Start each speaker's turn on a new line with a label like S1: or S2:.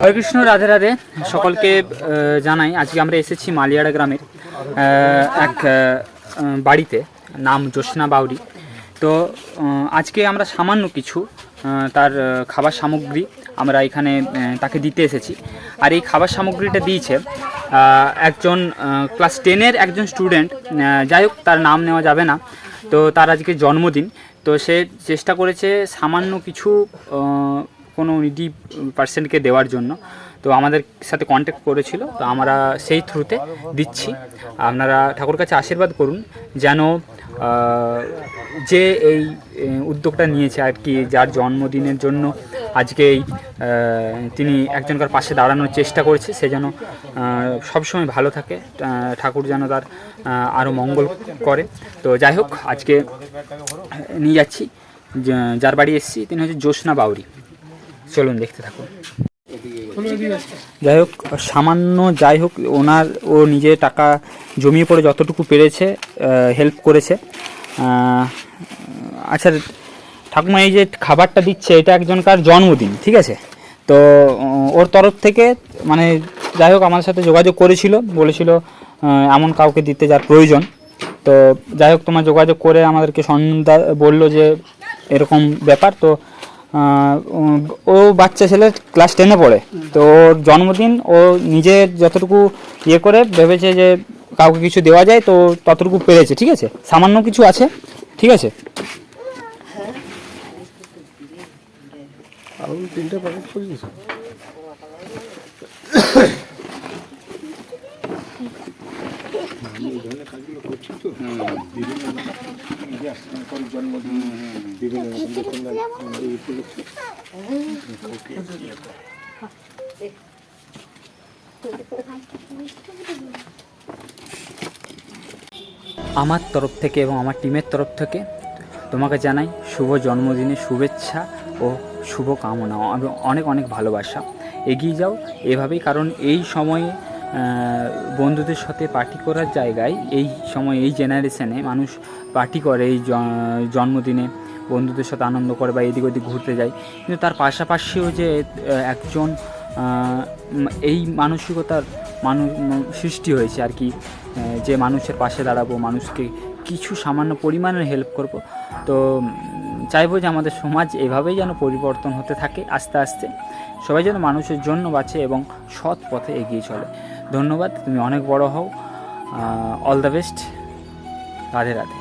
S1: হরে কৃষ্ণ, রাধে রাধে সকলকে জানাই। আজকে আমরা এসেছি মালিয়াড়া গ্রামের এক বাড়িতে, নাম জ্যোৎস্না বাউরি। তো আজকে আমরা সামান্য কিছু তার খাবার সামগ্রী আমরা এখানে তাকে দিতে এসেছি। আর এই খাবার সামগ্রীটা দিয়েছে একজন ক্লাস 10-এর একজন স্টুডেন্ট, যাই হোক তার নাম নেওয়া যাবে না। তো তার আজকে জন্মদিন, তো সে চেষ্টা করেছে সামান্য কিছু কোনো নিডি পার্সনকে দেওয়ার জন্য। তো আমাদের সাথে কন্ট্যাক্ট করেছিল, তো আমরা সেই থ্রুতে দিচ্ছি। আপনারা ঠাকুর কাছে আশীর্বাদ করুন যেন যে এই উদ্যোগটা নিয়েছে আর কি, যার জন্মদিনের জন্য আজকে তিনি একজনকার পাশে দাঁড়ানোর চেষ্টা করেছে, সে যেন সবসময় ভালো থাকে, ঠাকুর যেন তার আরও মঙ্গল করে। তো যাই হোক, আজকে নিয়ে যাচ্ছি, যার বাড়ি এসেছি তিনি হচ্ছে জ্যোৎস্না বাউরি। চলুন দেখতে থাকুন। যাই হোক, সামান্য যাই হোক ও নিজে টাকা জমিয়ে পড়ে যতটুকু পেরেছে হেল্প করেছে। আচ্ছা ঠাকুমা, এই যে খাবারটা দিচ্ছে এটা একজনকার জন্মদিন, ঠিক আছে? তো ওর তরফ থেকে মানে যাই হোক আমাদের সাথে যোগাযোগ করেছিল, বলেছিল এমন কাউকে দিতে যার প্রয়োজন। তো যাই হোক তোমার যোগাযোগ করে আমাদেরকে সন্ধ্যা বললো যে এরকম ব্যাপার। তো ও বাচ্চা ছেলে ক্লাস 10-এ পড়ে, তো ওর জন্মদিন ও নিজের যতটুকু ইয়ে করে ভেবেছে যে কাউকে কিছু দেওয়া যায়, তো ততটুকু পেরেছে, ঠিক আছে? সামান্য কিছু আছে, ঠিক আছে? আমার তরফ থেকে এবং আমার টিমের তরফ থেকে তোমাকে জানাই শুভ জন্মদিনের শুভেচ্ছা ও শুভ কামনা এবং অনেক অনেক ভালোবাসা। এগিয়ে যাও এভাবেই, কারণ এই সময়ে বন্ধুদের সাথে পার্টি করার জায়গায় এই সময় এই জেনারেশনে মানুষ পার্টি করে, এই জন্মদিনে বন্ধুদের সাথে আনন্দ করে বা এদিক ওদিক ঘুরতে যায়, কিন্তু তার পাশাপাশিও যে একজন এই মানসিকতার সৃষ্টি হয়েছে আর কি, যে মানুষের পাশে দাঁড়াবো, মানুষকে কিছু সামান্য পরিমাণের হেল্প করব। তো চাইবো যে আমাদের সমাজ এভাবেই যেন পরিবর্তন হতে থাকে আস্তে আস্তে, সবাই যেন মানুষের জন্য বাঁচে এবং সৎ পথে এগিয়ে চলে। ধন্যবাদ, তুমি অনেক বড় হও। All the best. Radhe Radhe.